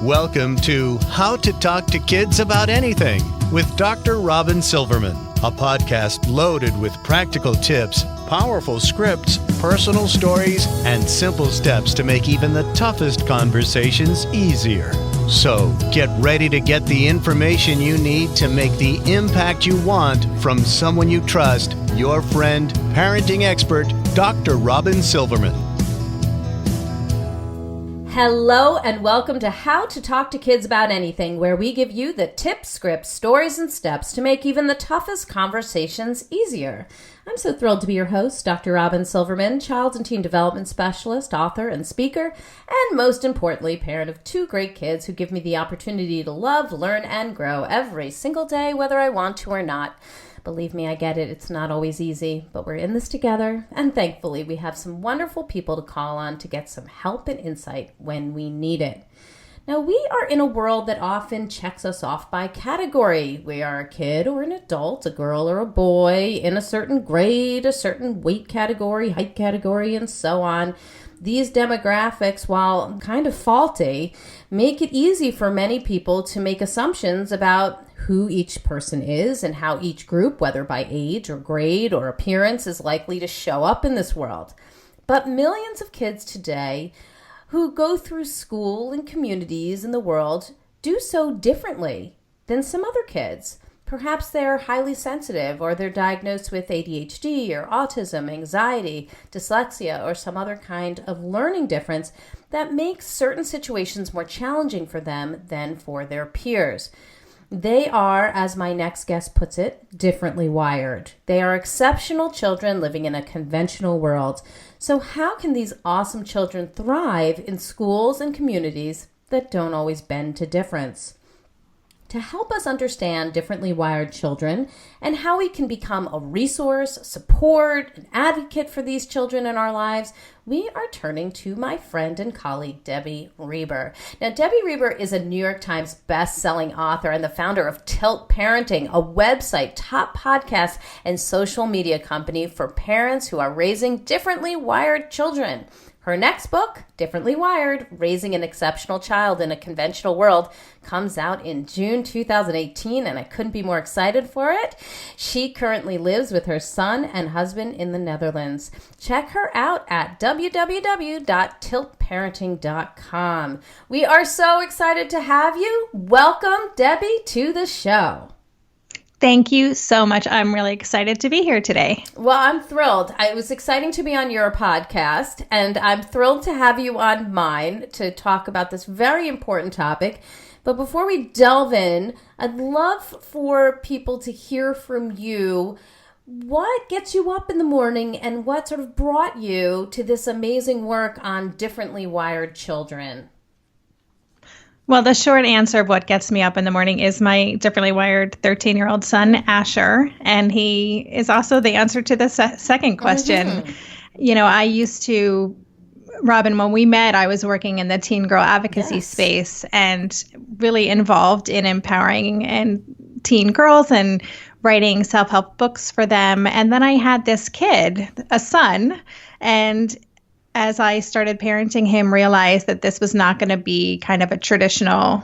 Welcome to How to Talk to Kids About Anything with Dr. Robyn Silverman, a podcast loaded with practical tips, powerful scripts, personal stories, and simple steps to make even the toughest conversations easier. So get ready to get the information you need to make the impact you want from someone you trust, your friend, parenting expert, Dr. Robyn Silverman. Hello and welcome to How to Talk to Kids About Anything, where we give you the tips, scripts, stories, and steps to make even the toughest conversations easier. I'm so thrilled to be your host, Dr. Robyn Silverman, child and teen development specialist, author, and speaker, and most importantly, parent of two great kids who give me the opportunity to love, learn, and grow every single day, whether I want to or not. Believe me, I get it. It's not always easy, but we're in this together. And thankfully, we have some wonderful people to call on to get some help and insight when we need it. Now, we are in a world that often checks us off by category. We are a kid or an adult, a girl or a boy, in a certain grade, a certain weight category, height category, and so on. These demographics, while kind of faulty, make it easy for many people to make assumptions about who each person is and how each group, whether by age or grade or appearance, is likely to show up in this world. But millions of kids today who go through school and communities in the world do so differently than some other kids. Perhaps they're highly sensitive, or they're diagnosed with ADHD or autism, anxiety, dyslexia, or some other kind of learning difference that makes certain situations more challenging for them than for their peers. They are, as my next guest puts it, differently wired. They are exceptional children living in a conventional world. So how can these awesome children thrive in schools and communities that don't always bend to difference? To help us understand differently wired children and how we can become a resource, support, an advocate for these children in our lives, we are turning to my friend and colleague, Debbie Reber. Now, Debbie Reber is a New York Times best-selling author and the founder of Tilt Parenting, a website, top podcast, and social media company for parents who are raising differently wired children. Her next book, Differently Wired, Raising an Exceptional Child in a Conventional World, comes out in June 2018, and I couldn't be more excited for it. She currently lives with her son and husband in the Netherlands. Check her out at www.tiltparenting.com. We are so excited to have you. Welcome, Debbie, to the show. Thank you so much. I'm really excited to be here today. Well, I'm thrilled. It was exciting to be on your podcast, and I'm thrilled to have you on mine to talk about this very important topic. But before we delve in, I'd love for people to hear from you. What gets you up in the morning, and what sort of brought you to this amazing work on differently wired children? Well, the short answer of what gets me up in the morning is my differently wired 13-year-old son, Asher. And he is also the answer to the second question. Mm-hmm. You know, I used to, Robyn, when we met, I was working in the teen girl advocacy space and really involved in empowering and teen girls and writing self-help books for them. And then I had this kid, a son, and as I started parenting him, realized that this was not going to be kind of a traditional,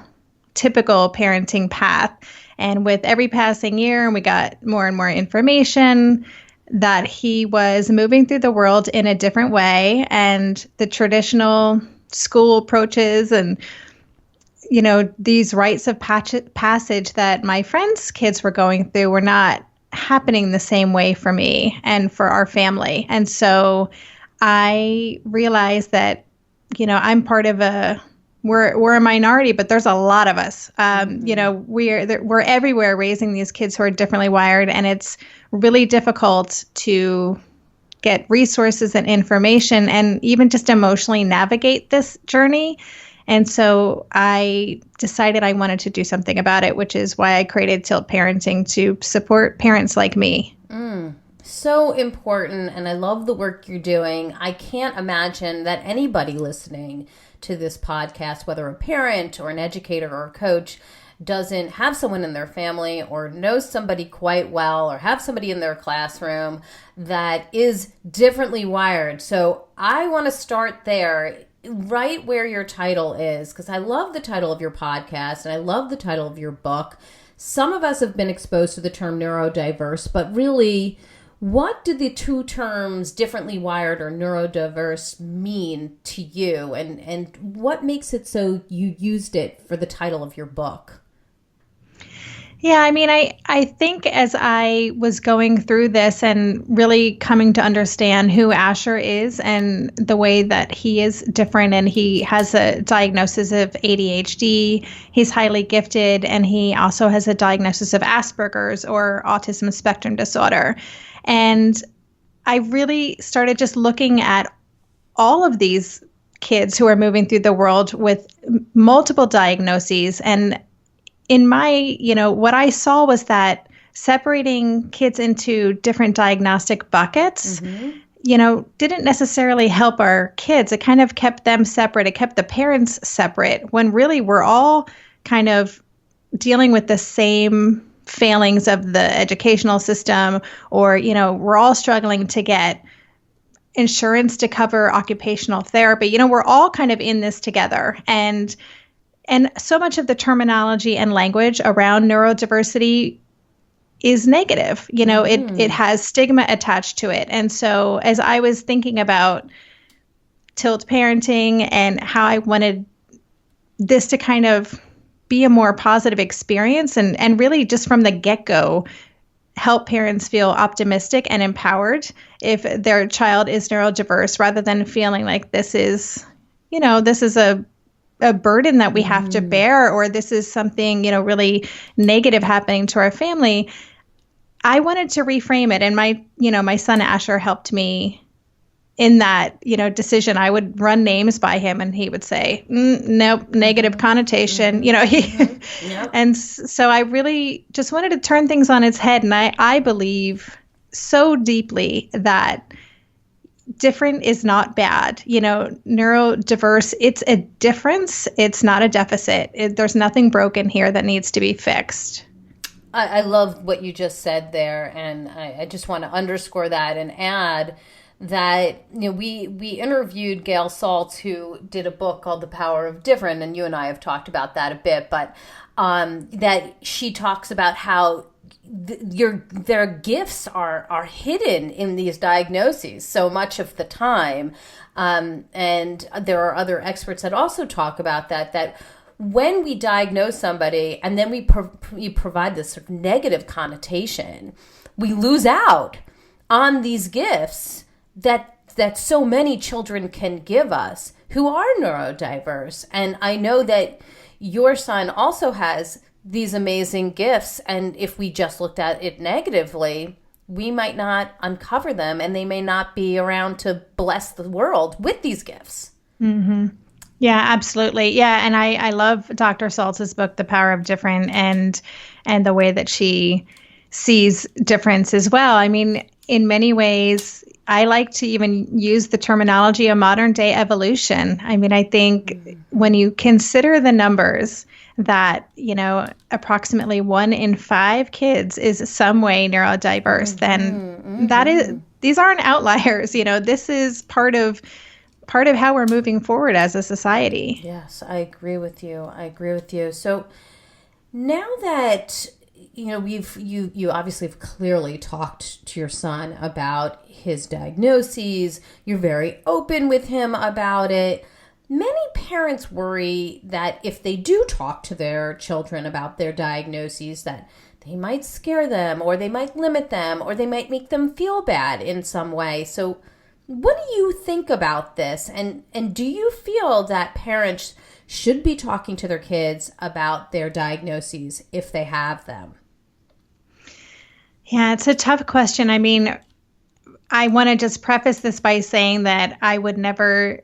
typical parenting path. And with every passing year, we got more and more information that he was moving through the world in a different way. And the traditional school approaches and, you know, these rites of passage that my friends' kids were going through were not happening the same way for me and for our family. And so I realized that, you know, I'm part of we're a minority, but there's a lot of us. You know, we're everywhere raising these kids who are differently wired, and it's really difficult to get resources and information and even just emotionally navigate this journey. And so I decided I wanted to do something about it, which is why I created Tilt Parenting to support parents like me. So important, and I love the work you're doing. I can't imagine that anybody listening to this podcast, whether a parent or an educator or a coach, doesn't have someone in their family or knows somebody quite well or have somebody in their classroom that is differently wired. So I want to start there. right where your title is, because I love the title of your podcast and I love the title of your book. Some of us have been exposed to the term neurodiverse, but really, what do the two terms differently wired or neurodiverse mean to you? And what makes it so you used it for the title of your book? Yeah, I mean, I think as I was going through this and really coming to understand who Asher is and the way that he is different, and he has a diagnosis of ADHD, he's highly gifted, and he also has a diagnosis of Asperger's or autism spectrum disorder. And I really started just looking at all of these kids who are moving through the world with multiple diagnoses. And in my, what I saw was that separating kids into different diagnostic buckets, didn't necessarily help our kids. It kind of kept them separate. It kept the parents separate, when really we're all kind of dealing with the same failings of the educational system, or, we're all struggling to get insurance to cover occupational therapy. We're all kind of in this together. And so much of the terminology and language around neurodiversity is negative. It has stigma attached to it. And so as I was thinking about tilt parenting and how I wanted this to kind of be a more positive experience, and really just from the get-go help parents feel optimistic and empowered if their child is neurodiverse, rather than feeling like this is a burden that we have to bear, or this is something, really negative happening to our family. I wanted to reframe it. And my son Asher helped me in that, decision. I would run names by him and he would say, nope, negative connotation, Yep. And so I really just wanted to turn things on its head. And I believe so deeply that different is not bad. Neurodiverse, it's a difference. It's not a deficit. There's nothing broken here that needs to be fixed. I love what you just said there. And I just want to underscore that and add that, we interviewed Gail Saltz, who did a book called The Power of Different. And you and I have talked about that a bit, but that she talks about how their gifts are hidden in these diagnoses so much of the time. And there are other experts that also talk about that when we diagnose somebody and then we provide this sort of negative connotation, we lose out on these gifts that so many children can give us who are neurodiverse. And I know that your son also has these amazing gifts, and if we just looked at it negatively, we might not uncover them, and they may not be around to bless the world with these gifts. Mm-hmm. Yeah, absolutely. Yeah, and I love Dr. Saltz's book, The Power of Different, and the way that she sees difference as well. I mean, in many ways, I like to even use the terminology of modern day evolution. I mean, I think when you consider the numbers that, approximately 1 in 5 kids is some way neurodiverse, then these aren't outliers. This is part of how we're moving forward as a society. Yes, I agree with you. So now that you obviously have clearly talked to your son about his diagnoses, you're very open with him about it. Many parents worry that if they do talk to their children about their diagnoses, that they might scare them, or they might limit them, or they might make them feel bad in some way. So what do you think about this? And do you feel that parents should be talking to their kids about their diagnoses if they have them? Yeah, it's a tough question. I mean, I want to just preface this by saying that I would never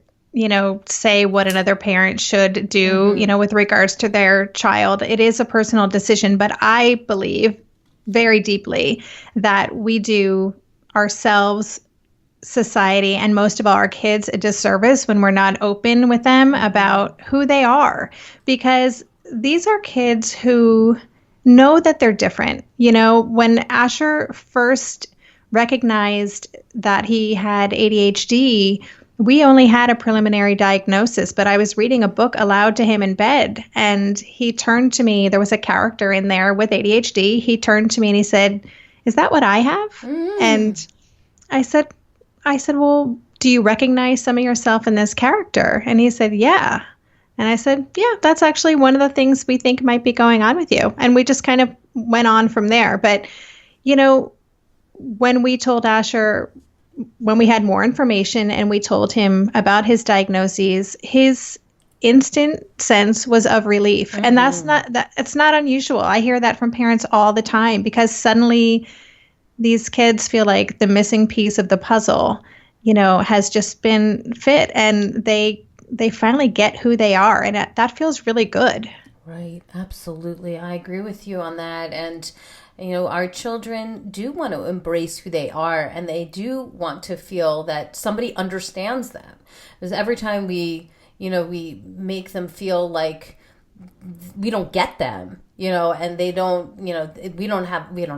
say what another parent should do, with regards to their child. It is a personal decision, but I believe very deeply that we do ourselves, society, and most of all our kids a disservice when we're not open with them about who they are, because these are kids who know that they're different. When Asher first recognized that he had ADHD, we only had a preliminary diagnosis, but I was reading a book aloud to him in bed, and he turned to me. There was a character in there with ADHD. He turned to me and he said, "Is that what I have?" And I said, "Well, do you recognize some of yourself in this character?" And he said, "Yeah." And I said, "Yeah, that's actually one of the things we think might be going on with you." And we just kind of went on from there. But, when we told Asher, when we had more information and we told him about his diagnoses, his instant sense was of relief. And it's not unusual. I hear that from parents all the time, because suddenly these kids feel like the missing piece of the puzzle, has just been fit, and they finally get who they are. And that feels really good. Right. Absolutely. I agree with you on that. And our children do want to embrace who they are, and they do want to feel that somebody understands them. Because every time we make them feel like we don't get them, and they don't, we don't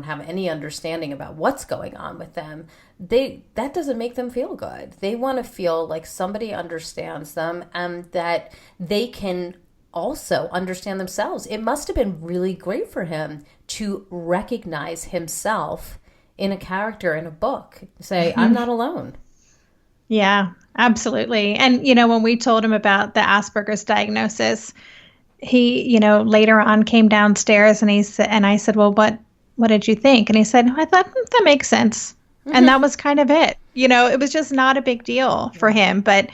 have any understanding about what's going on with them, that doesn't make them feel good. They want to feel like somebody understands them and that they can also understand themselves. It must have been really great for him to recognize himself in a character in a book. Say, I'm not alone. Yeah, absolutely. And, when we told him about the Asperger's diagnosis, he, later on came downstairs and I said, "Well, what did you think?" And he said, "I thought that makes sense." And that was kind of it. It was just not a big deal for him. But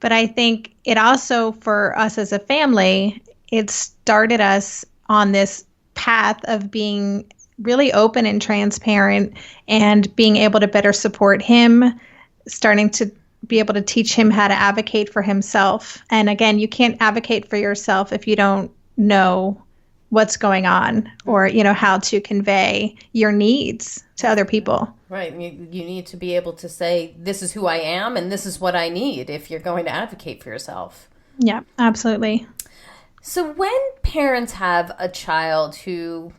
I think it also, for us as a family, it started us on this path of being really open and transparent and being able to better support him, starting to be able to teach him how to advocate for himself. And again, you can't advocate for yourself if you don't know what's going on or, how to convey your needs to other people. Right. You need to be able to say, this is who I am and this is what I need if you're going to advocate for yourself. Yeah, absolutely. So when parents have a child who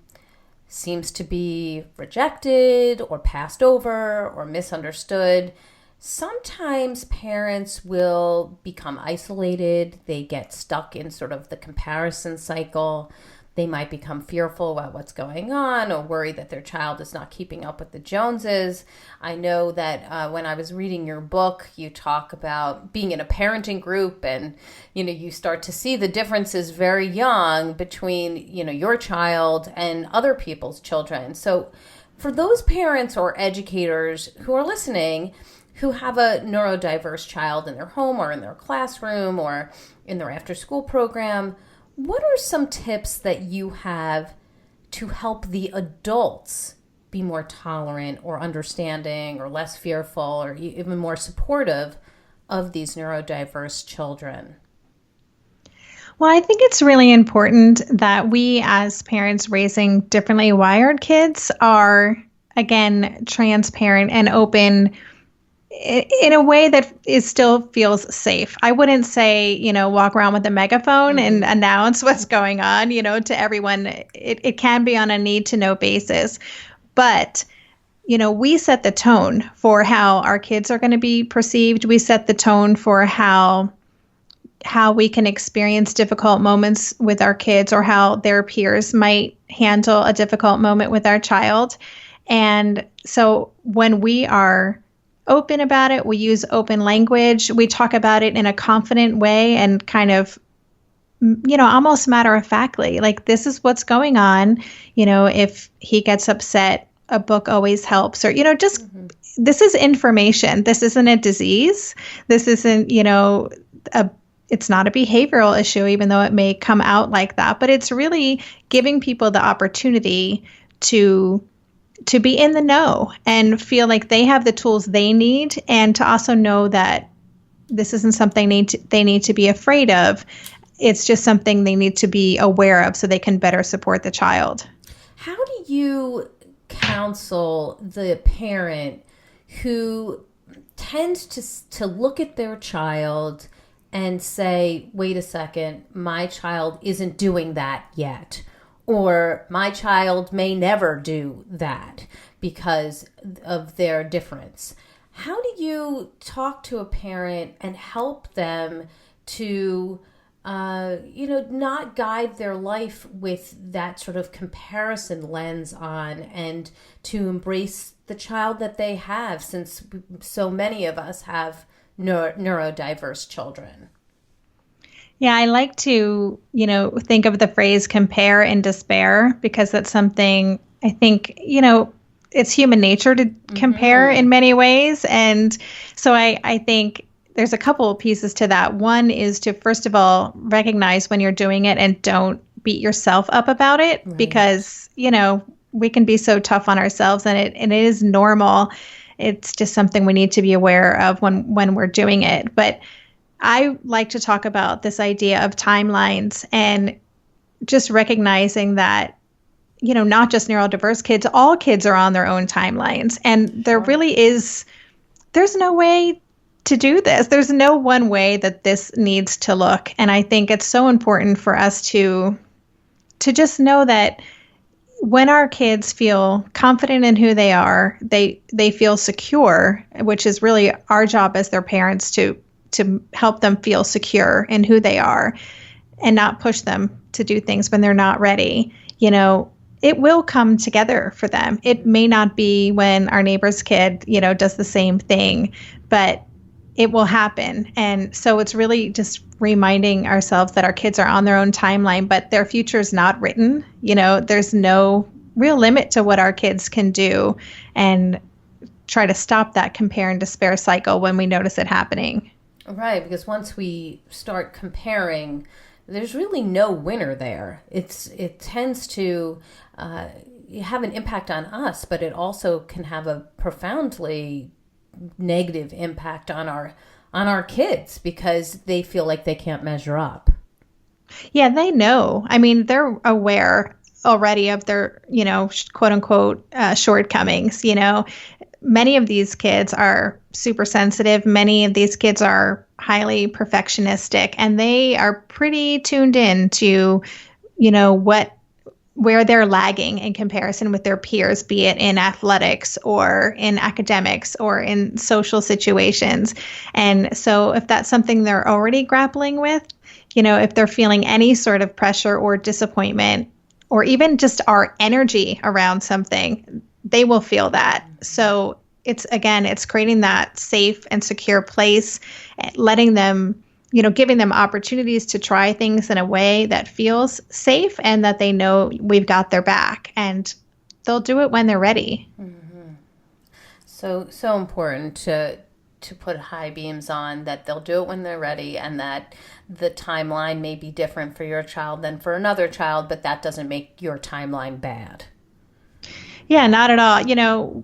seems to be rejected or passed over or misunderstood, sometimes parents will become isolated. They get stuck in sort of the comparison cycle. They might become fearful about what's going on or worry that their child is not keeping up with the Joneses. I know that when I was reading your book, you talk about being in a parenting group and, you start to see the differences very young between, your child and other people's children. So for those parents or educators who are listening, who have a neurodiverse child in their home or in their classroom or in their after-school program, what are some tips that you have to help the adults be more tolerant or understanding or less fearful or even more supportive of these neurodiverse children? Well, I think it's really important that we as parents raising differently wired kids are, again, transparent and open in a way that still feels safe. I wouldn't say, walk around with a megaphone and announce what's going on, to everyone. It can be on a need to know basis. But, we set the tone for how our kids are going to be perceived. We set the tone for how we can experience difficult moments with our kids or how their peers might handle a difficult moment with our child. And so when we are open about it, we use open language, we talk about it in a confident way and kind of, almost matter of factly, like, this is what's going on. If he gets upset, a book always helps, or, this is information. This isn't a disease. This isn't, it's not a behavioral issue, even though it may come out like that, but it's really giving people the opportunity to be in the know and feel like they have the tools they need, and to also know that this isn't something they need to be afraid of. It's just something they need to be aware of so they can better support the child. How do you counsel the parent who tends to look at their child and say, wait a second, my child isn't doing that yet? Or my child may never do that because of their difference. How do you talk to a parent and help them to, not guide their life with that sort of comparison lens on, and to embrace the child that they have, since so many of us have neurodiverse children? Yeah, I like to, think of the phrase compare and despair, because that's something I think, it's human nature to compare in many ways. And so I think there's a couple of pieces to that. One is to, first of all, recognize when you're doing it and don't beat yourself up about it, right. Because, we can be so tough on ourselves, and it is normal. It's just something we need to be aware of when we're doing it. But I like to talk about this idea of timelines, and just recognizing that, not just neurodiverse kids, all kids are on their own timelines. And there really there's no way to do this. There's no one way that this needs to look. And I think it's so important for us to just know that when our kids feel confident in who they are, they feel secure, which is really our job as their parents to help them feel secure in who they are and not push them to do things when they're not ready. It will come together for them. It may not be when our neighbor's kid, does the same thing, but it will happen. And so it's really just reminding ourselves that our kids are on their own timeline, but their future is not written. There's no real limit to what our kids can do, and try to stop that compare and despair cycle when we notice it happening. Right, because once we start comparing, there's really no winner there. It tends to have an impact on us, but it also can have a profoundly negative impact on our kids, because they feel like they can't measure up. Yeah, they know. I mean, they're aware already of their, quote unquote, shortcomings. Many of these kids are super sensitive. Many of these kids are highly perfectionistic, and they are pretty tuned in to, where they're lagging in comparison with their peers, be it in athletics or in academics or in social situations. And so if that's something they're already grappling with, if they're feeling any sort of pressure or disappointment, or even just our energy around something, they will feel that. So it's creating that safe and secure place, letting them, giving them opportunities to try things in a way that feels safe, and that they know we've got their back, and they'll do it when they're ready. Mm-hmm. So important to put high beams on that they'll do it when they're ready, and that the timeline may be different for your child than for another child, but that doesn't make your timeline bad. Yeah, not at all.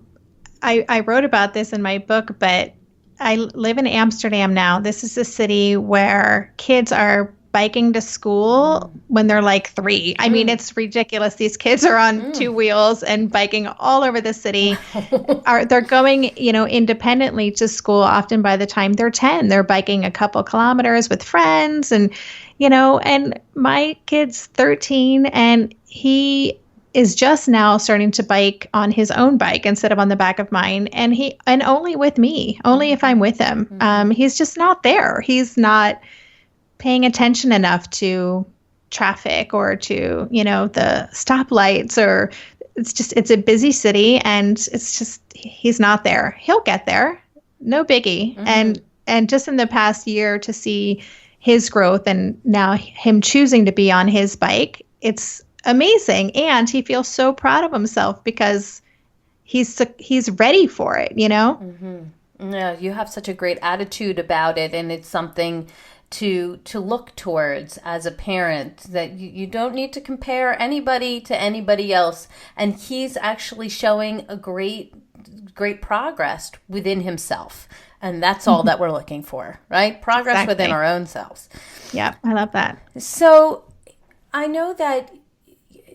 I wrote about this in my book, but I live in Amsterdam now. This is a city where kids are biking to school when they're like 3. I mean, it's ridiculous. These kids are on 2 wheels and biking all over the city. They're going, independently to school. Often by the time they're 10, they're biking a couple kilometers with friends. And, and my kid's 13, and he is just now starting to bike on his own bike instead of on the back of mine. And only with me, only if I'm with him. He's just not there. He's not paying attention enough to traffic or to, the stoplights, or it's a busy city, and it's just, he's not there. He'll get there. No biggie. And just in the past year, to see his growth and now him choosing to be on his bike, it's amazing. And he feels so proud of himself because he's ready for it, Yeah, you have such a great attitude about it, and it's something to look towards as a parent, that you don't need to compare anybody to anybody else. And he's actually showing a great progress within himself. And that's all that we're looking for, right? Progress within our own selves. Yeah, I love that. So I know that,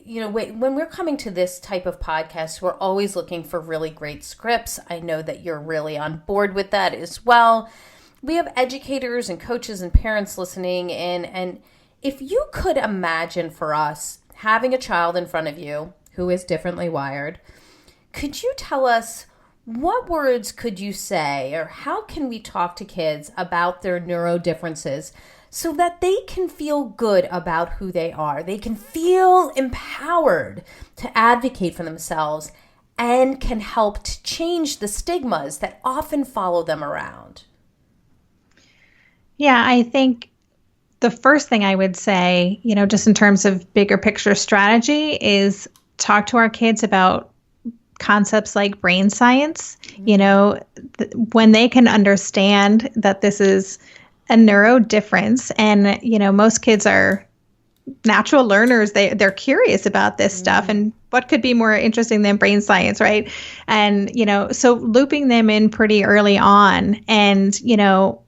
when we're coming to this type of podcast, we're always looking for really great scripts. I know that you're really on board with that as well. We have educators and coaches and parents listening in. And if you could imagine for us having a child in front of you who is differently wired, could you tell us What words could you say, or how can we talk to kids about their neuro differences so that they can feel good about who they are? They can feel empowered to advocate for themselves and can help to change the stigmas that often follow them around. Yeah, I think the first thing I would say, just in terms of bigger picture strategy, is talk to our kids about concepts like brain science. When they can understand that this is a neuro difference, and most kids are natural learners. They're curious about this stuff, and what could be more interesting than brain science, right? And so looping them in pretty early on, and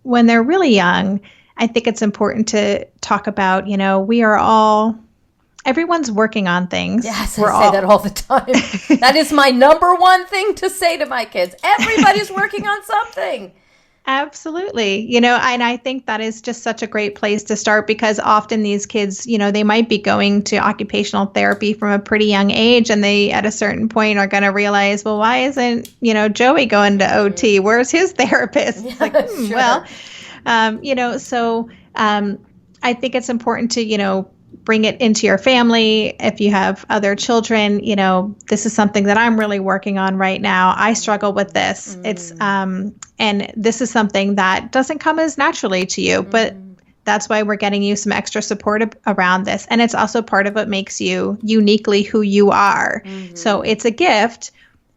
when they're really young, I think it's important to talk about everyone's working on things. Yes, I say that all the time. That is my number one thing to say to my kids. Everybody's working on something. Absolutely. And I think that is just such a great place to start, because often these kids, they might be going to occupational therapy from a pretty young age, and they at a certain point are going to realize, well, why isn't, Joey going to OT? Where's his therapist? It's like, Sure. Well, I think it's important to, bring it into your family. If you have other children, this is something that I'm really working on right now. I struggle with this. It's, and this is something that doesn't come as naturally to you, but that's why we're getting you some extra support around this. And it's also part of what makes you uniquely who you are. So it's a gift,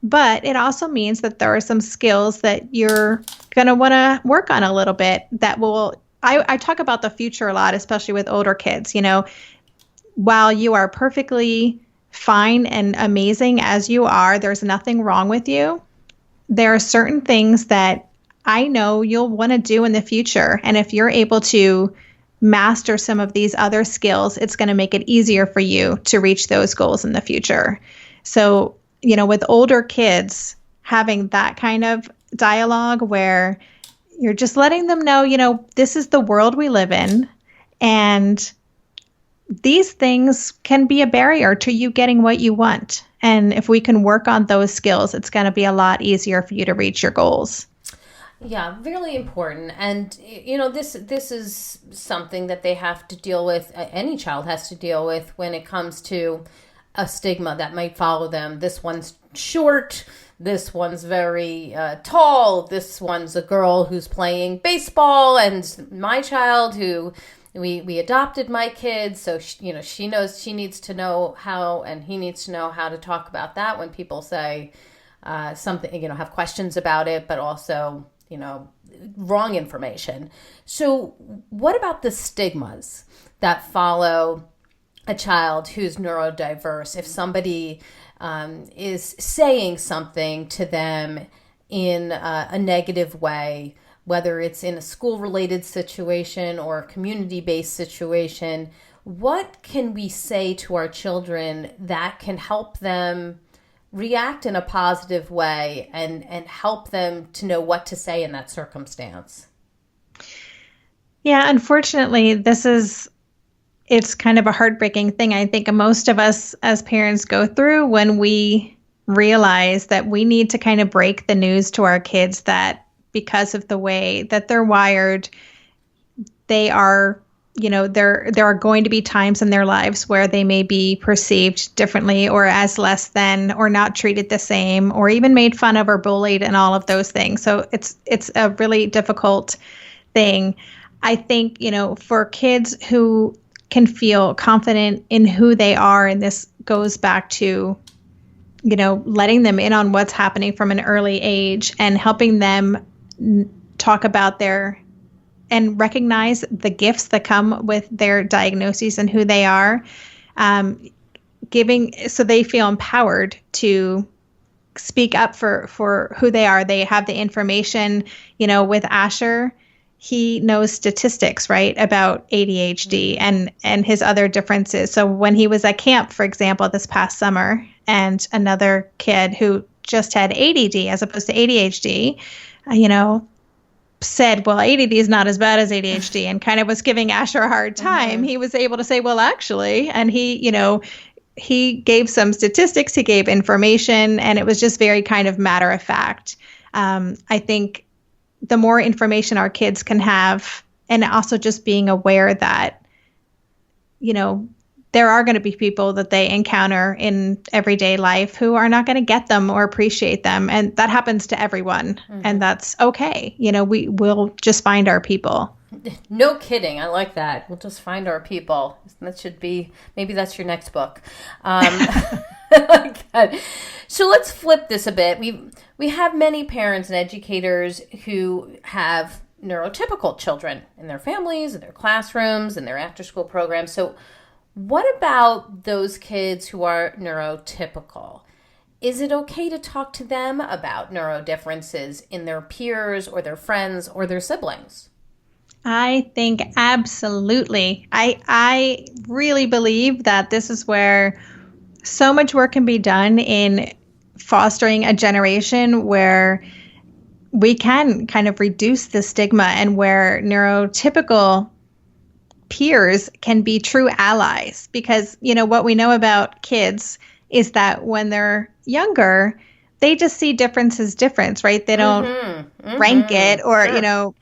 but it also means that there are some skills that you're going to want to work on a little bit that will, I talk about the future a lot, especially with older kids. While you are perfectly fine and amazing as you are, there's nothing wrong with you. There are certain things that I know you'll want to do in the future. And if you're able to master some of these other skills, it's going to make it easier for you to reach those goals in the future. So, with older kids, having that kind of dialogue where you're just letting them know, this is the world we live in, and these things can be a barrier to you getting what you want. And if we can work on those skills, it's going to be a lot easier for you to reach your goals. Yeah, really important. And, this is something that they have to deal with, any child has to deal with when it comes to a stigma that might follow them. This one's short, this one's very tall, this one's a girl who's playing baseball, and my child who... We adopted my kids, so she knows she needs to know how, and he needs to know how to talk about that when people say something, have questions about it, but also, wrong information. So what about the stigmas that follow a child who's neurodiverse? If somebody is saying something to them in a negative way, whether it's in a school-related situation or a community-based situation, what can we say to our children that can help them react in a positive way and help them to know what to say in that circumstance? Yeah, unfortunately, it's kind of a heartbreaking thing. I think most of us as parents go through when we realize that we need to kind of break the news to our kids that because of the way that they're wired, they are, there are going to be times in their lives where they may be perceived differently or as less than, or not treated the same, or even made fun of or bullied, and all of those things. So it's a really difficult thing. I think, for kids who can feel confident in who they are, and this goes back to, letting them in on what's happening from an early age and helping them talk about and recognize the gifts that come with their diagnoses and who they are, so they feel empowered to speak up for who they are. They have the information, with Asher, he knows statistics, right, about ADHD and his other differences. So when he was at camp, for example, this past summer, and another kid who just had ADD as opposed to ADHD, said, well, ADD is not as bad as ADHD, and kind of was giving Asher a hard time. He was able to say, well, actually, and he, he gave some statistics, he gave information, and it was just very kind of matter of fact. I think the more information our kids can have, and also just being aware that, there are going to be people that they encounter in everyday life who are not going to get them or appreciate them. And that happens to everyone. Mm-hmm. And that's okay. We'll just find our people. No kidding. I like that. We'll just find our people. That should be, maybe that's your next book. I like that. So let's flip this a bit. We have many parents and educators who have neurotypical children in their families, in their classrooms, in their after-school programs. So what about those kids who are neurotypical? Is it okay to talk to them about neuro differences in their peers or their friends or their siblings? I think absolutely. I really believe that this is where so much work can be done in fostering a generation where we can kind of reduce the stigma and where neurotypical peers can be true allies. Because, what we know about kids is that when they're younger, they just see difference as difference, right? They don't rank it or, sure.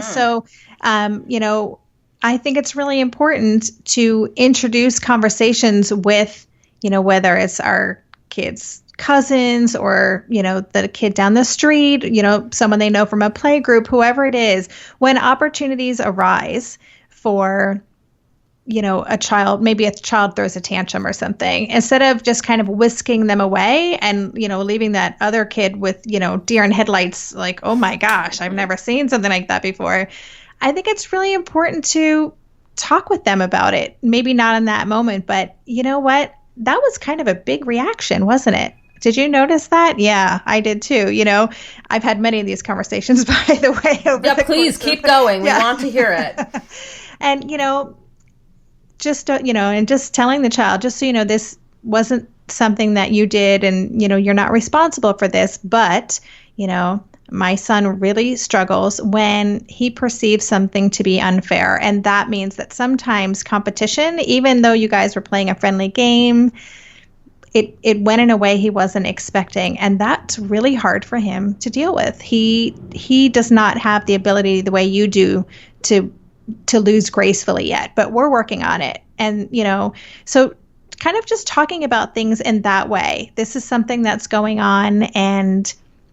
So, I think it's really important to introduce conversations with, whether it's our kids' cousins or, the kid down the street, someone they know from a play group, whoever it is, when opportunities arise for, a child, maybe a child throws a tantrum or something, instead of just kind of whisking them away and, leaving that other kid with, deer in headlights, like, oh my gosh, I've never seen something like that before. I think it's really important to talk with them about it. Maybe not in that moment, but you know what? That was kind of a big reaction, wasn't it? Did you notice that? Yeah, I did too. I've had many of these conversations, by the way. Please keep going. We want to hear it. And, just, and just telling the child, just so you know, this wasn't something that you did and, you're not responsible for this, but, my son really struggles when he perceives something to be unfair. And that means that sometimes competition, even though you guys were playing a friendly game, it went in a way he wasn't expecting. And that's really hard for him to deal with. He does not have the ability the way you do to lose gracefully yet, but we're working on it. And, so kind of just talking about things in that way. This is something that's going on and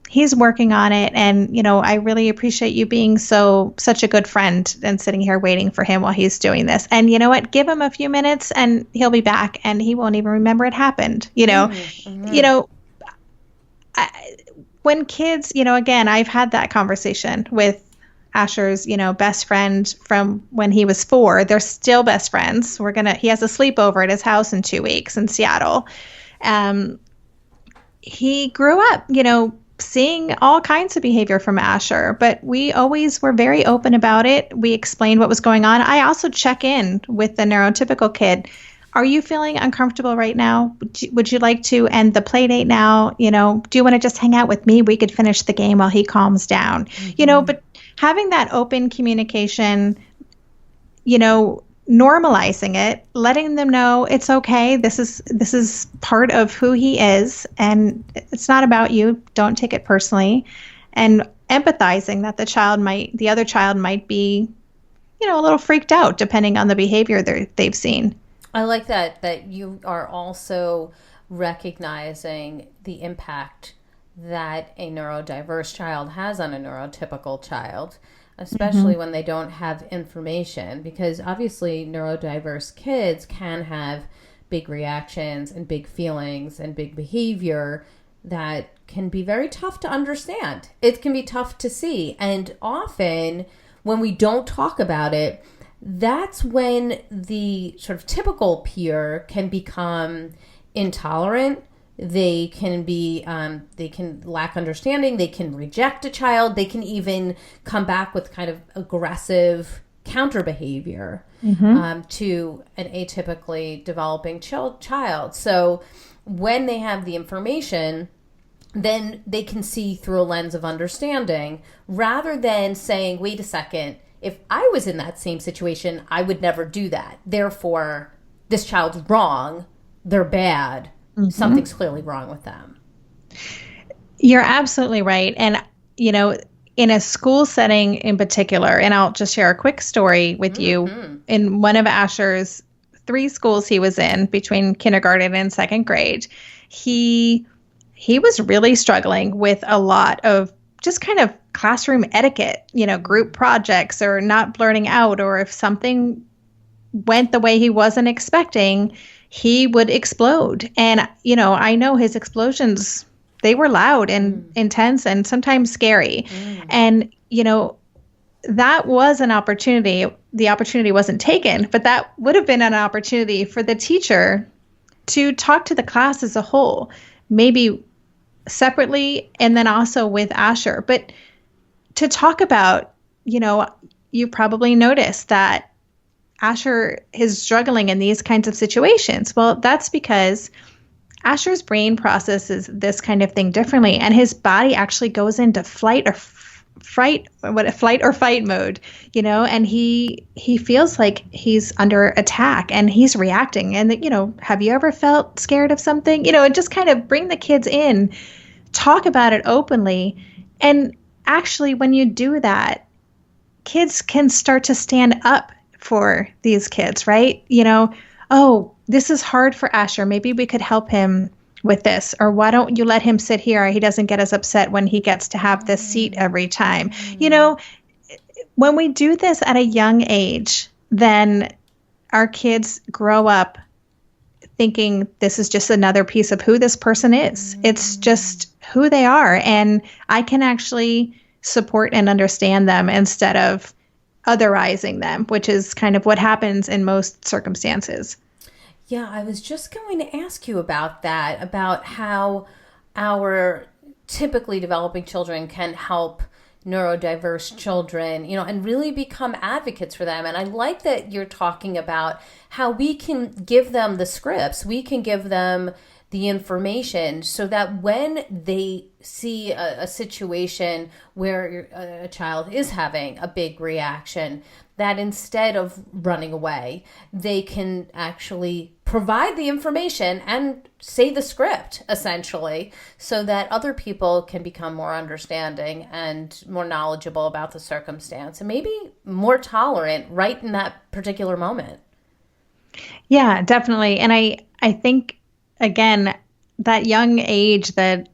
he's working on it. And, I really appreciate you being such a good friend and sitting here waiting for him while he's doing this. And you know what? Give him a few minutes and he'll be back and he won't even remember it happened. When kids, again, I've had that conversation with Asher's, best friend from when he was 4. They're still best friends. He has a sleepover at his house in 2 weeks in Seattle. He grew up, seeing all kinds of behavior from Asher, but we always were very open about it. We explained what was going on. I also check in with the neurotypical kid. Are you feeling uncomfortable right now? Would you like to end the play date now? Do you want to just hang out with me? We could finish the game while he calms down, but having that open communication, normalizing it, letting them know it's okay. This is part of who he is, and it's not about you. Don't take it personally, and empathizing that the other child might be, a little freaked out depending on the behavior they've seen. I like that you are also recognizing the impact that a neurodiverse child has on a neurotypical child, especially when they don't have information, because obviously neurodiverse kids can have big reactions and big feelings and big behavior that can be very tough to understand. It can be tough to see. And often when we don't talk about it, that's when the sort of typical peer can become intolerant. They can be, they can lack understanding. They can reject a child. They can even come back with kind of aggressive counter behavior to an atypically developing child. So when they have the information, then they can see through a lens of understanding rather than saying, wait a second, if I was in that same situation, I would never do that. Therefore, this child's wrong they're bad, something's clearly wrong with them. You're absolutely right. And, in a school setting in particular, and I'll just share a quick story with you. In one of Asher's 3 schools he was in between kindergarten and 2nd grade, he was really struggling with a lot of just kind of classroom etiquette, group projects or not blurting out, or if something went the way he wasn't expecting, he would explode. And, I know his explosions, they were loud and intense and sometimes scary. And, that was an opportunity. The opportunity wasn't taken, but that would have been an opportunity for the teacher to talk to the class as a whole, maybe separately and then also with Asher. But to talk about, you probably noticed that Asher is struggling in these kinds of situations. Well, that's because Asher's brain processes this kind of thing differently, and his body actually goes into flight or fight mode, and he feels like he's under attack and he's reacting. And, have you ever felt scared of something? And just kind of bring the kids in, talk about it openly. And actually, when you do that, kids can start to stand up for these kids, right? Oh, this is hard for Asher. Maybe we could help him with this. Or why don't you let him sit here? He doesn't get as upset when he gets to have this seat every time. When we do this at a young age, then our kids grow up thinking this is just another piece of who this person is. It's just who they are. And I can actually support and understand them instead of otherizing them, which is kind of what happens in most circumstances. Yeah, I was just going to ask you about that, about how our typically developing children can help neurodiverse children, and really become advocates for them. And I like that you're talking about how we can give them the scripts, we can give them the information so that when they see a situation where a child is having a big reaction, that instead of running away, they can actually provide the information and say the script, essentially, so that other people can become more understanding and more knowledgeable about the circumstance and maybe more tolerant right in that particular moment. Yeah, definitely. And I think, again, that young age, that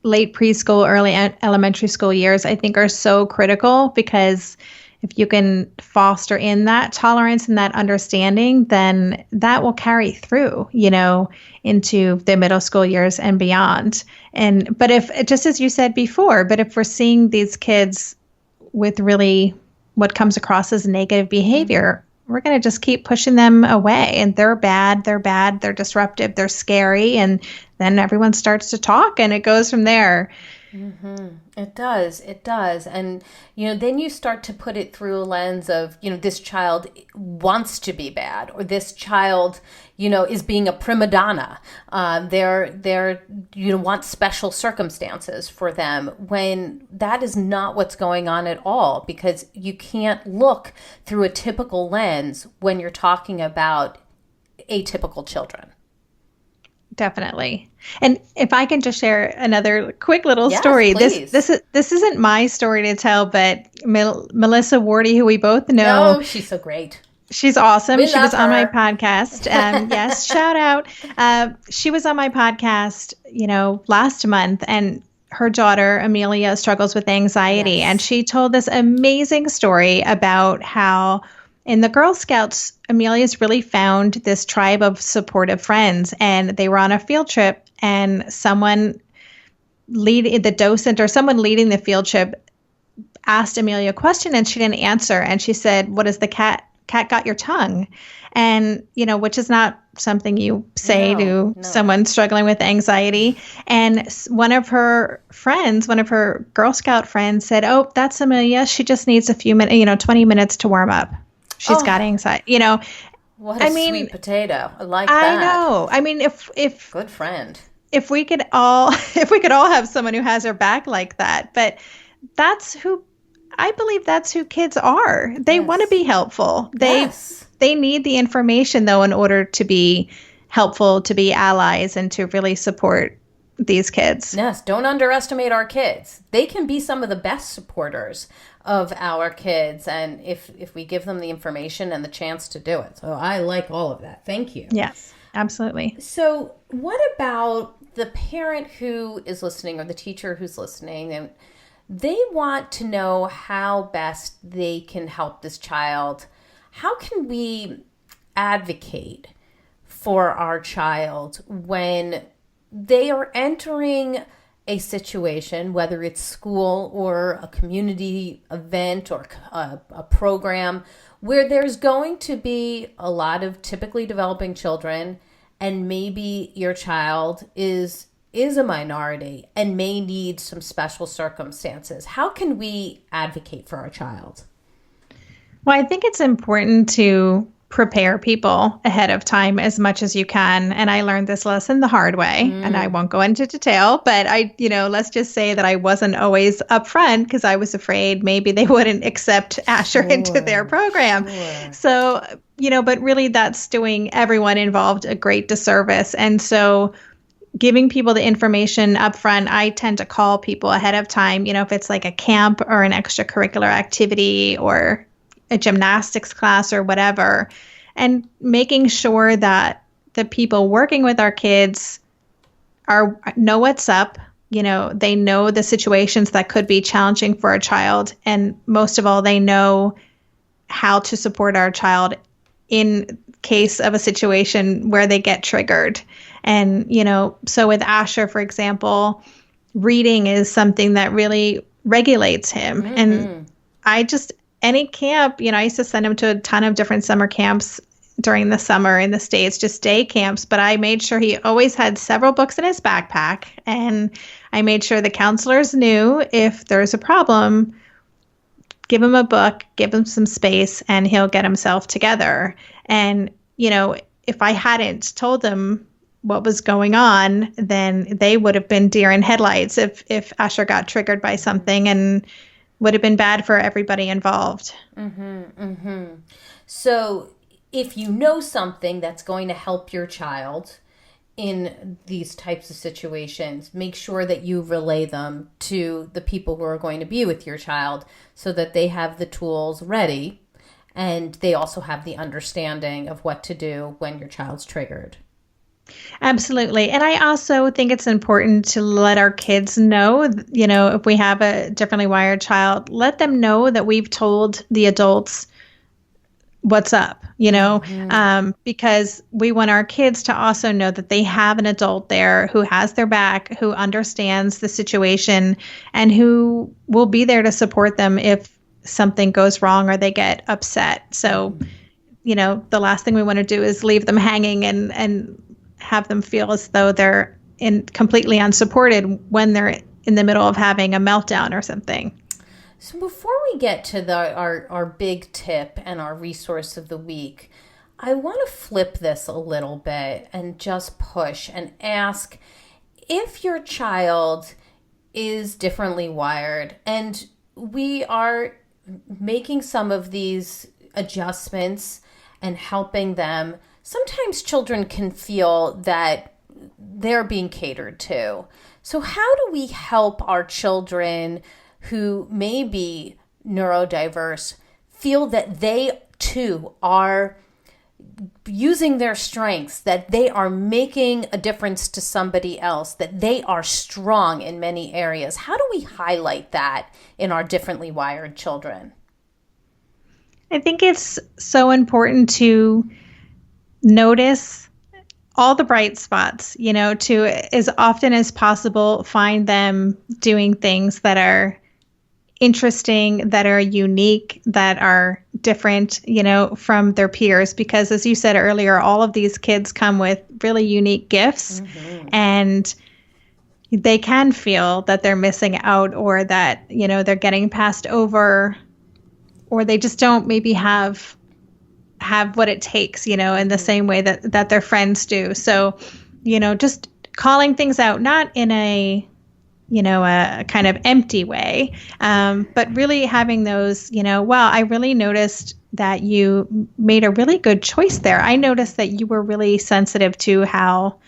late preschool, early elementary school years, I think are so critical, because if you can foster in that tolerance and that understanding, then that will carry through, into the middle school years and beyond. But if, just as you said before, but if we're seeing these kids with really what comes across as negative behavior, we're going to just keep pushing them away. And they're bad, they're disruptive, they're scary. And then everyone starts to talk and it goes from there. It does. And, then you start to put it through a lens of, this child wants to be bad, or this child, is being a prima donna. They're want special circumstances for them, when that is not what's going on at all, because you can't look through a typical lens when you're talking about atypical children. Definitely. And if I can just share another quick little story. Please. This isn't my story to tell, but Melissa Wardy, who we both know. Oh, she's so great. She's awesome. She was on my her. podcast. Yes, shout out. She was on my podcast, last month, and her daughter, Amelia, struggles with anxiety. Yes. And she told this amazing story about how in the Girl Scouts, Amelia's really found this tribe of supportive friends, and they were on a field trip, and someone leading the field trip asked Amelia a question, and she didn't answer. And she said, "What is the cat got your tongue?" And, which is not something you say to someone struggling with anxiety. And one of her Girl Scout friends said, "Oh, that's Amelia. She just needs a few minutes, 20 minutes to warm up. She's got anxiety." What a sweet potato. I like that. I know. I mean, if good friend. If we could all have someone who has our back like that, but I believe that's who kids are. They want to be helpful. They need the information, though, in order to be helpful to be allies and to really support these kids. Yes, don't underestimate our kids. They can be some of the best supporters of our kids, and if we give them the information and the chance to do it. So I like all of that. Thank you. Yes, absolutely. So what about the parent who is listening or the teacher who's listening, and they want to know how best they can help this child? How can we advocate for our child when they are entering a situation, whether it's school or a community event or a program, where there's going to be a lot of typically developing children, and maybe your child is a minority and may need some special circumstances? How can we advocate for our child? Well, I think it's important to prepare people ahead of time as much as you can. And I learned this lesson the hard way, and I won't go into detail, but let's just say that I wasn't always upfront because I was afraid maybe they wouldn't accept Asher into their program. Sure. So, but really that's doing everyone involved a great disservice. And so giving people the information up front, I tend to call people ahead of time, if it's like a camp or an extracurricular activity or a gymnastics class or whatever, and making sure that the people working with our kids know what's up. They know the situations that could be challenging for a child. And most of all, they know how to support our child in case of a situation where they get triggered. And, so with Asher, for example, reading is something that really regulates him. Mm-hmm. And any camp, I used to send him to a ton of different summer camps during the summer in the States, just day camps. But I made sure he always had several books in his backpack. And I made sure the counselors knew if there's a problem, give him a book, give him some space, and he'll get himself together. And, if I hadn't told them what was going on, then they would have been deer in headlights if Asher got triggered by something, and would have been bad for everybody involved. Mm-hmm, mm-hmm. So if you know something that's going to help your child in these types of situations, make sure that you relay them to the people who are going to be with your child so that they have the tools ready and they also have the understanding of what to do when your child's triggered. Absolutely. And I also think it's important to let our kids know, if we have a differently wired child, let them know that we've told the adults what's up, because we want our kids to also know that they have an adult there who has their back, who understands the situation, and who will be there to support them if something goes wrong or they get upset. So, the last thing we want to do is leave them hanging and have them feel as though they're completely unsupported when they're in the middle of having a meltdown or something. So before we get to our big tip and our resource of the week, I want to flip this a little bit and just push and ask if your child is differently wired and we are making some of these adjustments and helping them. Sometimes children can feel that they're being catered to. So how do we help our children who may be neurodiverse feel that they too are using their strengths, that they are making a difference to somebody else, that they are strong in many areas? How do we highlight that in our differently wired children? I think it's so important to notice all the bright spots, to as often as possible find them doing things that are interesting, that are unique, that are different, from their peers. Because as you said earlier, all of these kids come with really unique gifts, and they can feel that they're missing out or that, they're getting passed over, or they just don't maybe have what it takes, in the same way that their friends do. So, just calling things out, not in a a kind of empty way. But really having those, wow, I really noticed that you made a really good choice there. I noticed that you were really sensitive to how,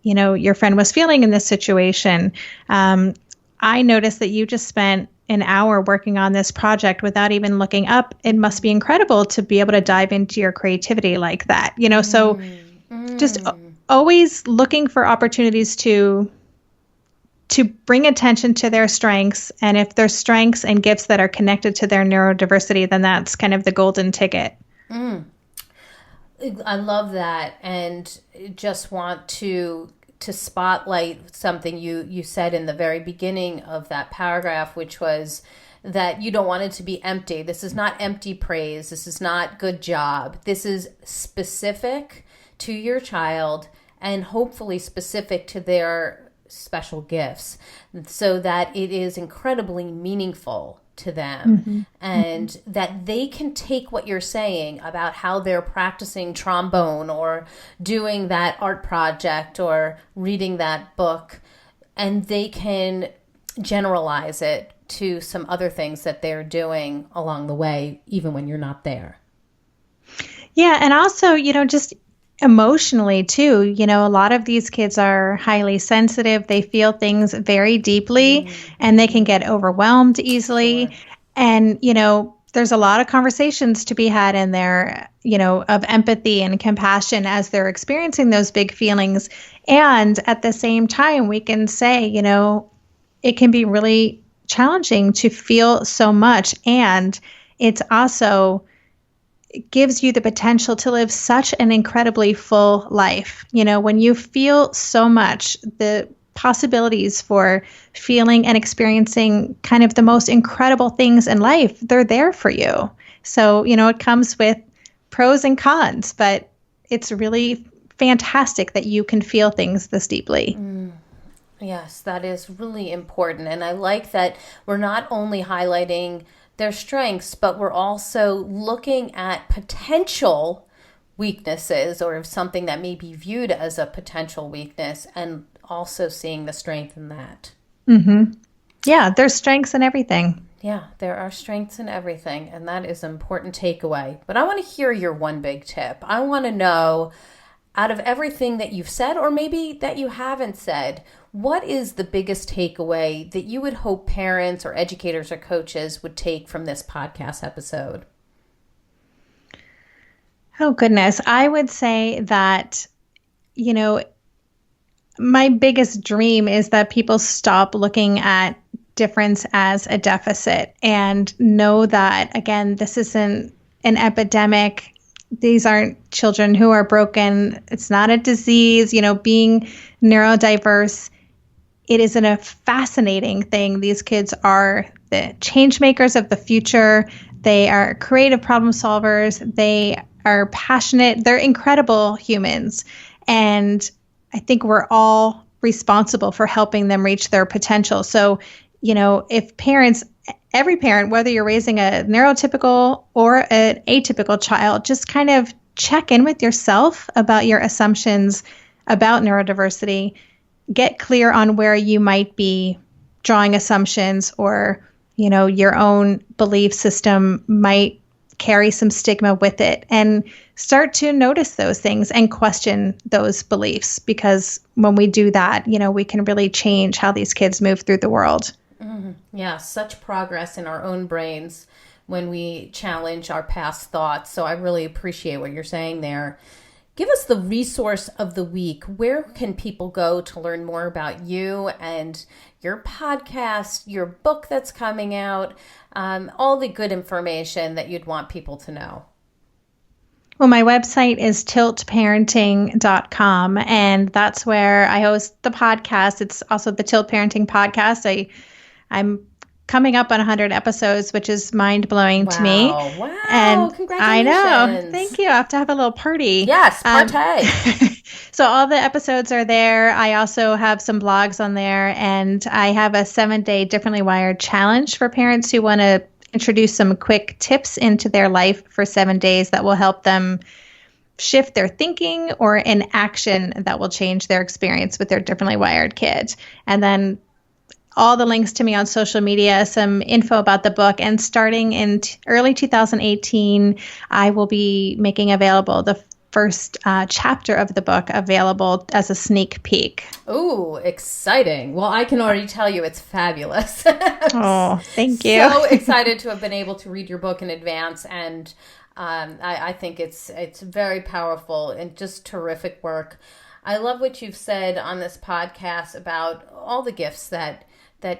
your friend was feeling in this situation. I noticed that you just spent an hour working on this project without even looking up. It must be incredible to be able to dive into your creativity like that, so just always looking for opportunities to bring attention to their strengths. And if there's strengths and gifts that are connected to their neurodiversity, then that's kind of the golden ticket. I love that. And just want to spotlight something you said in the very beginning of that paragraph, which was that you don't want it to be empty. This is not empty praise. This is not good job. This is specific to your child and hopefully specific to their special gifts so that it is incredibly meaningful to them and that they can take what you're saying about how they're practicing trombone or doing that art project or reading that book, and they can generalize it to some other things that they're doing along the way, even when you're not there. Yeah. And also, just emotionally too, a lot of these kids are highly sensitive. They feel things very deeply and they can get overwhelmed easily. Sure. And, there's a lot of conversations to be had in there, of empathy and compassion as they're experiencing those big feelings. And at the same time, we can say, it can be really challenging to feel so much. And it's also gives you the potential to live such an incredibly full life. When you feel so much, the possibilities for feeling and experiencing kind of the most incredible things in life, they're there for you. So, it comes with pros and cons, but it's really fantastic that you can feel things this deeply. Yes, that is really important. And I like that we're not only highlighting their strengths, but we're also looking at potential weaknesses or something that may be viewed as a potential weakness and also seeing the strength in that. Yeah, there's strengths in everything. Yeah, there are strengths in everything, and that is an important takeaway. But I want to hear your one big tip. I want to know, out of everything that you've said, or maybe that you haven't said, what is the biggest takeaway that you would hope parents or educators or coaches would take from this podcast episode? Oh, goodness. I would say that, my biggest dream is that people stop looking at difference as a deficit and know that, again, this isn't an epidemic. These aren't children who are broken. It's not a disease. Being neurodiverse, it is a fascinating thing. These kids are the change makers of the future. They are creative problem solvers. They are passionate. They're incredible humans. And I think we're all responsible for helping them reach their potential. So, if parents, every parent, whether you're raising a neurotypical or an atypical child, just kind of check in with yourself about your assumptions about neurodiversity, get clear on where you might be drawing assumptions or, your own belief system might carry some stigma with it, and start to notice those things and question those beliefs, because when we do that, we can really change how these kids move through the world. Yeah, such progress in our own brains when we challenge our past thoughts. So I really appreciate what you're saying there. Give us the resource of the week. Where can people go to learn more about you and your podcast, your book that's coming out, all the good information that you'd want people to know? Well, my website is tiltparenting.com, and that's where I host the podcast. It's also the Tilt Parenting Podcast. I'm coming up on 100 episodes, which is mind-blowing to me. Wow. And congratulations. I know. Thank you. I have to have a little party. Yes, partay. So all the episodes are there. I also have some blogs on there, and I have a 7-day Differently Wired challenge for parents who want to introduce some quick tips into their life for 7 days that will help them shift their thinking or in action that will change their experience with their differently wired kid. And then all the links to me on social media, some info about the book. And starting in early 2018, I will be making available the first chapter of the book available as a sneak peek. Ooh, exciting. Well, I can already tell you it's fabulous. Oh, thank you. So excited to have been able to read your book in advance. And I think it's very powerful and just terrific work. I love what you've said on this podcast about all the gifts that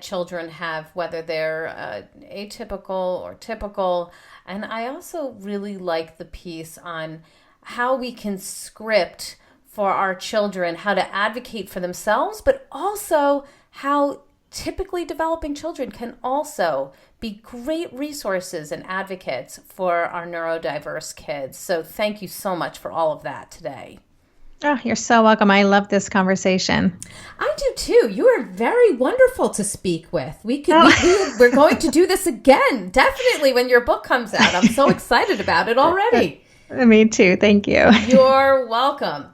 children have, whether they're atypical or typical. And I also really like the piece on how we can script for our children, how to advocate for themselves, but also how typically developing children can also be great resources and advocates for our neurodiverse kids. So thank you so much for all of that today. Oh, you're so welcome. I love this conversation. I do too. You are very wonderful to speak with. We're going to do this again, definitely, when your book comes out. I'm so excited about it already. Me too. Thank you. You're welcome.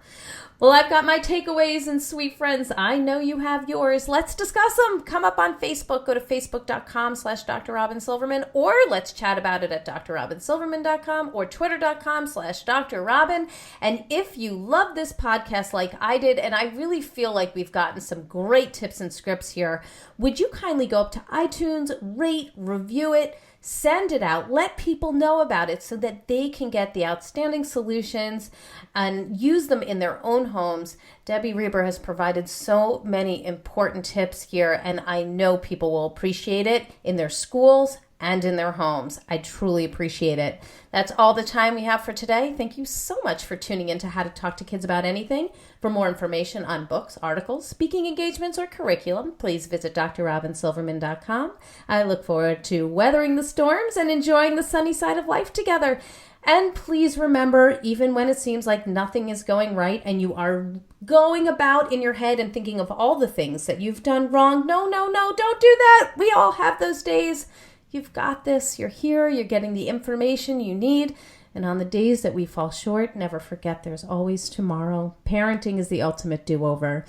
Well, I've got my takeaways, and sweet friends, I know you have yours. Let's discuss them. Come up on Facebook. Go to facebook.com/Dr. Robyn Silverman, or let's chat about it at drrobynsilverman.com or twitter.com/Dr. Robyn. And if you love this podcast like I did, and I really feel like we've gotten some great tips and scripts here, would you kindly go up to iTunes, rate, review it, send it out, let people know about it so that they can get the outstanding solutions and use them in their own homes. Debbie Reber has provided so many important tips here, and I know people will appreciate it in their schools and in their homes. I truly appreciate it. That's all the time we have for today. Thank you so much for tuning in to How to Talk to Kids About Anything. For more information on books, articles, speaking engagements, or curriculum, please visit drrobynsilverman.com. I look forward to weathering the storms and enjoying the sunny side of life together. And please remember, even when it seems like nothing is going right and you are going about in your head and thinking of all the things that you've done wrong, no, don't do that. We all have those days. You've got this. You're here. You're getting the information you need. And on the days that we fall short, never forget there's always tomorrow. Parenting is the ultimate do-over.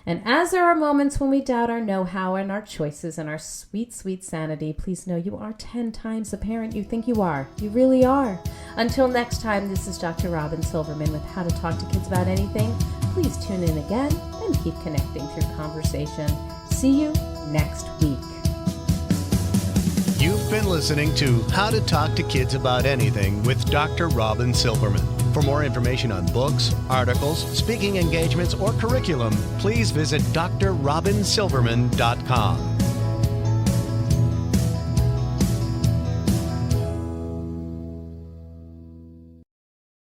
And as there are moments when we doubt our know-how and our choices and our sweet, sweet sanity, please know you are 10 times the parent you think you are. You really are. Until next time, this is Dr. Robyn Silverman with How to Talk to Kids About Anything. Please tune in again and keep connecting through conversation. See you next week. You've been listening to How to Talk to Kids About Anything with Dr. Robyn Silverman. For more information on books, articles, speaking engagements, or curriculum, please visit drrobynsilverman.com.